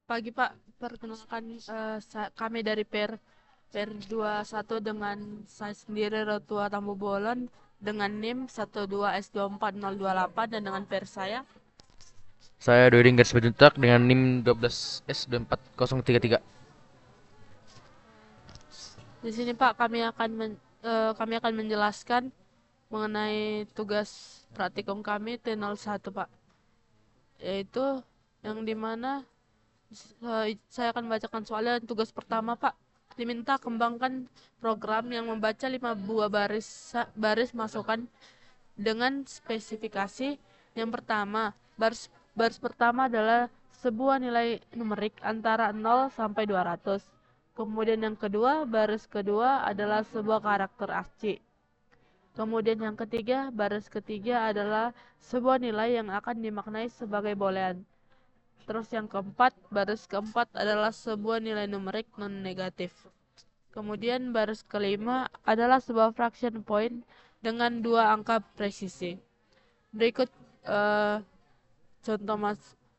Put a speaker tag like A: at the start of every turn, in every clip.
A: Pagi Pak, perkenalkan kami dari Per 21 dengan saya sendiri Rotua Tambu Bolon dengan NIM 12S24028 dan dengan Per saya.
B: Saya Dodi Garis Bajuntak dengan NIM 12S24033.
A: Di sini Pak kami akan menjelaskan mengenai tugas praktikum kami T01 Pak, yaitu yang dimana saya akan membacakan soalnya. Tugas pertama Pak, diminta kembangkan program yang membaca 5 buah baris masukan dengan spesifikasi. Yang pertama, baris pertama adalah sebuah nilai numerik antara 0 sampai 200. Kemudian yang kedua, baris kedua adalah sebuah karakter ASCII. Kemudian yang ketiga, baris ketiga adalah sebuah nilai yang akan dimaknai sebagai boolean. Terus yang keempat, baris keempat adalah sebuah nilai numerik non-negatif. Kemudian baris kelima adalah sebuah fraction point dengan dua angka presisi. Berikut eh, contoh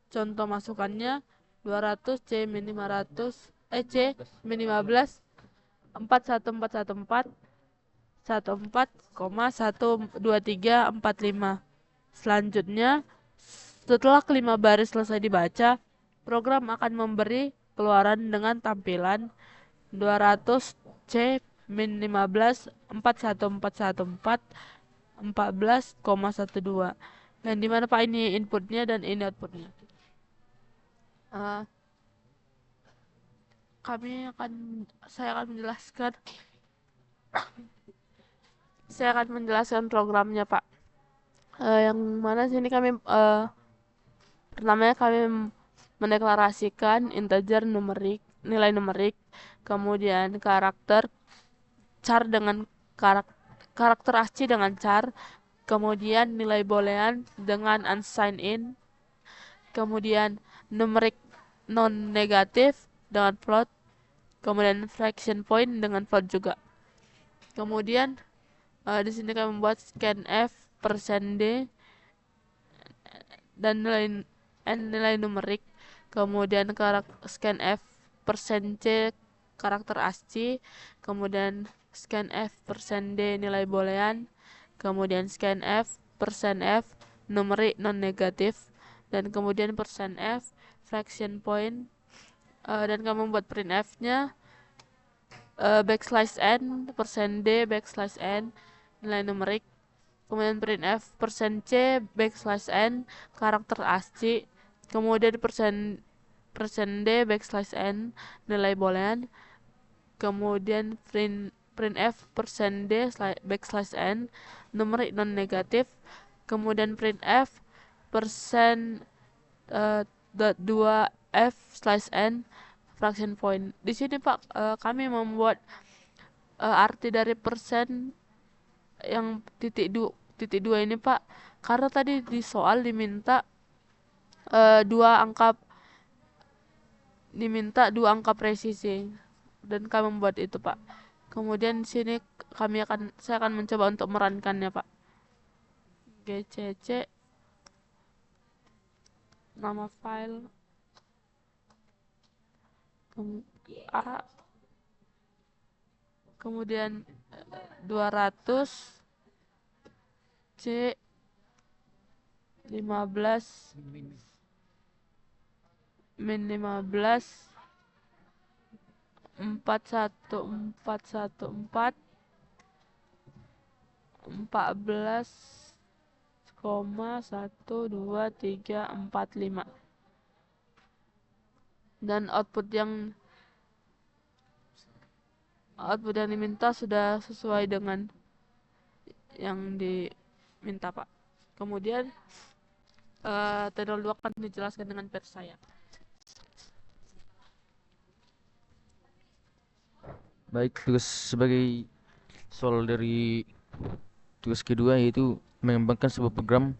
A: contoh masukannya: 200 C min 500 C min 15 41414 12345. Selanjutnya, setelah kelima baris selesai dibaca, program akan memberi keluaran dengan tampilan 200 C min 15 41414 14,12, yang dimana Pak ini inputnya dan ini outputnya. Uh, saya akan menjelaskan programnya Pak. Yang mana sini pertamanya kami mendeklarasikan integer numerik, nilai numerik, kemudian char dengan karakter ASCII dengan char, kemudian nilai boolean dengan unsigned in, kemudian numerik non negatif dengan float, kemudian fraction point dengan float juga. Kemudian di sini kami membuat scanf %d dan nilai numerik, kemudian scanf %c karakter ASCII, kemudian scanf %d nilai boolean, kemudian scanf %f numerik non negatif, dan kemudian %f fraction point, dan kami membuat printf-nya \n %d \n nilai numerik, kemudian printf %c \n karakter ASCII, kemudian %d \n nilai boolean, kemudian printf %d \n numerik non negatif, kemudian printf %2f/n fraction point. Di sini Pak, kami membuat arti dari persen yang titik dua ini Pak, karena tadi di soal diminta dua angka presisi, dan kami membuat itu Pak. Kemudian di sini saya akan mencoba untuk merankannya Pak. GCC nama file A, kemudian 200 C 15 min 15 4114 14,12345, dan output yang diminta sudah sesuai dengan yang diminta Pak. Kemudian T02 akan dijelaskan dengan vers saya.
B: Baik, tugas sebagai soal dari tugas kedua yaitu mengembangkan sebuah program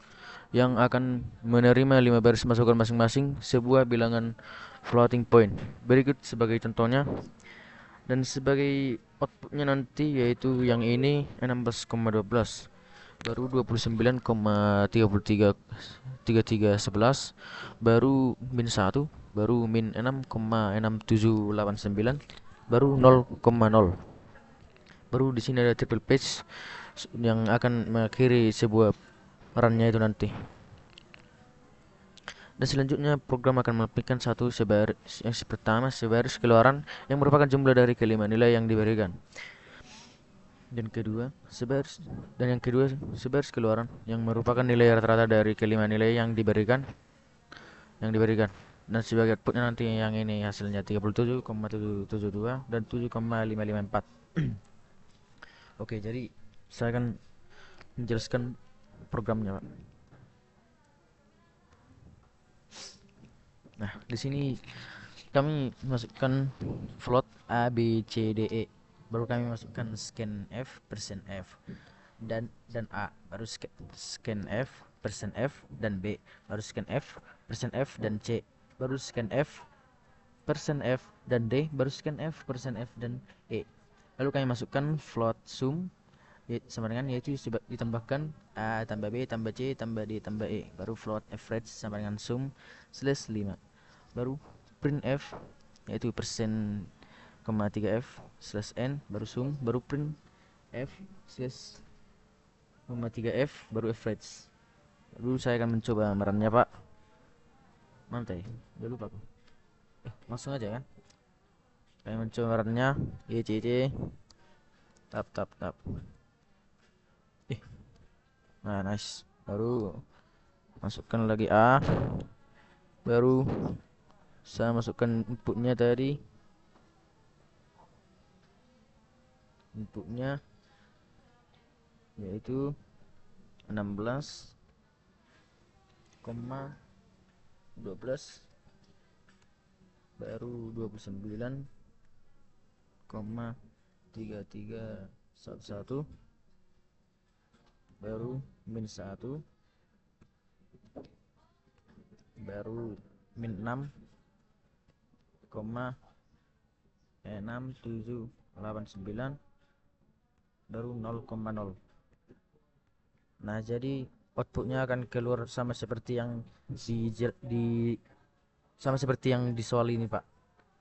B: yang akan menerima 5 baris masukan masing-masing sebuah bilangan floating point. Berikut sebagai contohnya, dan sebagai outputnya nanti yaitu yang ini 16,12, baru 29,3311, baru min 1, baru min 6,6789, baru 0,0. Baru di sini ada triple page yang akan mengakhiri sebuah runnya itu nanti. Dan selanjutnya program akan melampirkan yang pertama sebaris keluaran yang merupakan jumlah dari kelima nilai yang diberikan. Dan yang kedua sebaris keluaran yang merupakan nilai rata-rata dari kelima nilai yang diberikan. Dan sebagai outputnya nanti yang ini hasilnya 37,772 dan 7,554. Oke, jadi saya akan menjelaskan programnya, Pak. Nah, di sini kami masukkan float A, B, C, D, E. Baru kami masukkan scan F, persen F, dan A. Baru scan F, persen F, dan B. Baru scan F, persen F, dan C. Baru scan F, persen F, dan D. Baru scan F, persen F, dan E. Lalu kami masukkan float sum sama dengan yaitu ditambahkan A tambah B tambah C tambah D tambah E. Baru float average sama dengan sum slash 5. Baru print F yaitu persen, 3F slash N, baru sum, baru print F slash 3F, baru average. Lalu saya akan mencoba merannya, Pak. Mantai, udah lupa aku. Langsung aja kan. Saya mencoba merannya YCC tap. Nah, nice. Baru masukkan lagi A. Baru saya masukkan inputnya tadi. Inputnya yaitu 16,12, baru 29,3311, baru min 1, baru min 6,6789, baru 0,0. Nah, jadi outputnya akan keluar sama seperti yang di soal ini, Pak.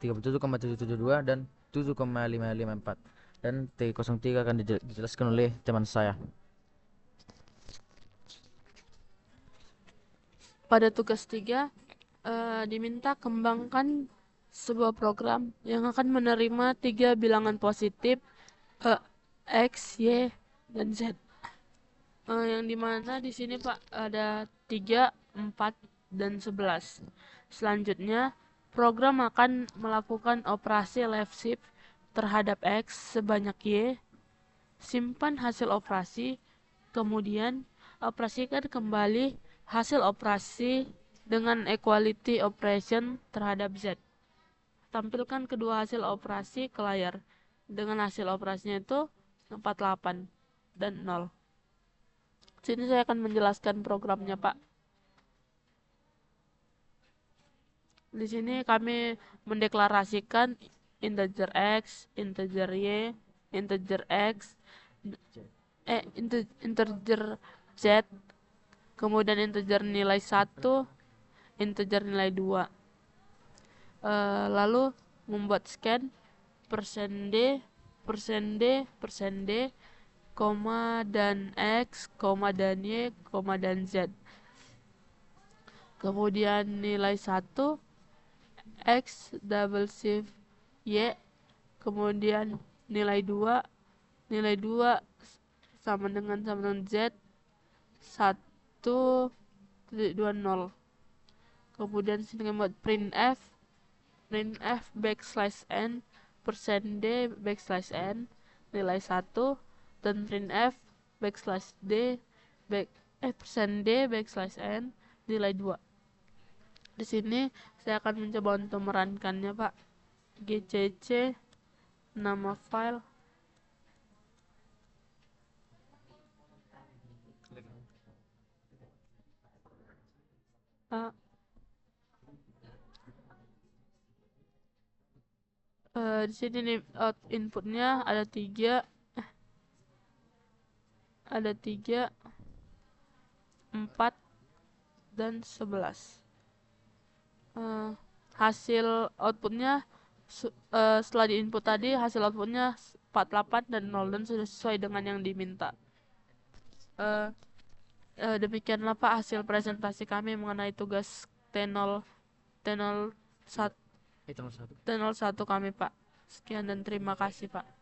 B: 37,772 dan 7,554. Dan T03 akan dijelaskan oleh teman saya.
A: Pada tugas 3 diminta kembangkan sebuah program yang akan menerima 3 bilangan positif X, Y, dan Z. Yang dimana di sini, Pak, ada 3, 4, dan 11. Selanjutnya, program akan melakukan operasi left shift terhadap X sebanyak Y, simpan hasil operasi, kemudian operasikan kembali hasil operasi dengan equality operation terhadap Z. Tampilkan kedua hasil operasi ke layar. Dengan hasil operasinya itu 48 dan 0. Sini saya akan menjelaskan programnya, Pak. Di sini kami mendeklarasikan integer X, integer Y, integer X, integer Z, kemudian integer nilai 1, integer nilai 2. Lalu membuat scan persen D, koma dan X, koma dan Y, koma dan Z. Kemudian nilai 1 X double shift Y, kemudian nilai 2 sama dengan Z 1.20. Kemudian sini buat printf backslash n persen D backslash n nilai 1, dan printf backslash D persen D backslash n nilai 2. Di sini saya akan mencoba untuk merankannya, Pak. GCC nama file, di sini nih inputnya ada 3, 4, dan 11. hasil outputnya setelah diinput tadi hasil outputnya 48 dan 0 dan sudah sesuai dengan yang diminta. Eh, Demikianlah Pak hasil presentasi kami mengenai tugas T0 T01
B: Itu satu.
A: T01 kami Pak. Sekian dan terima kasih Pak.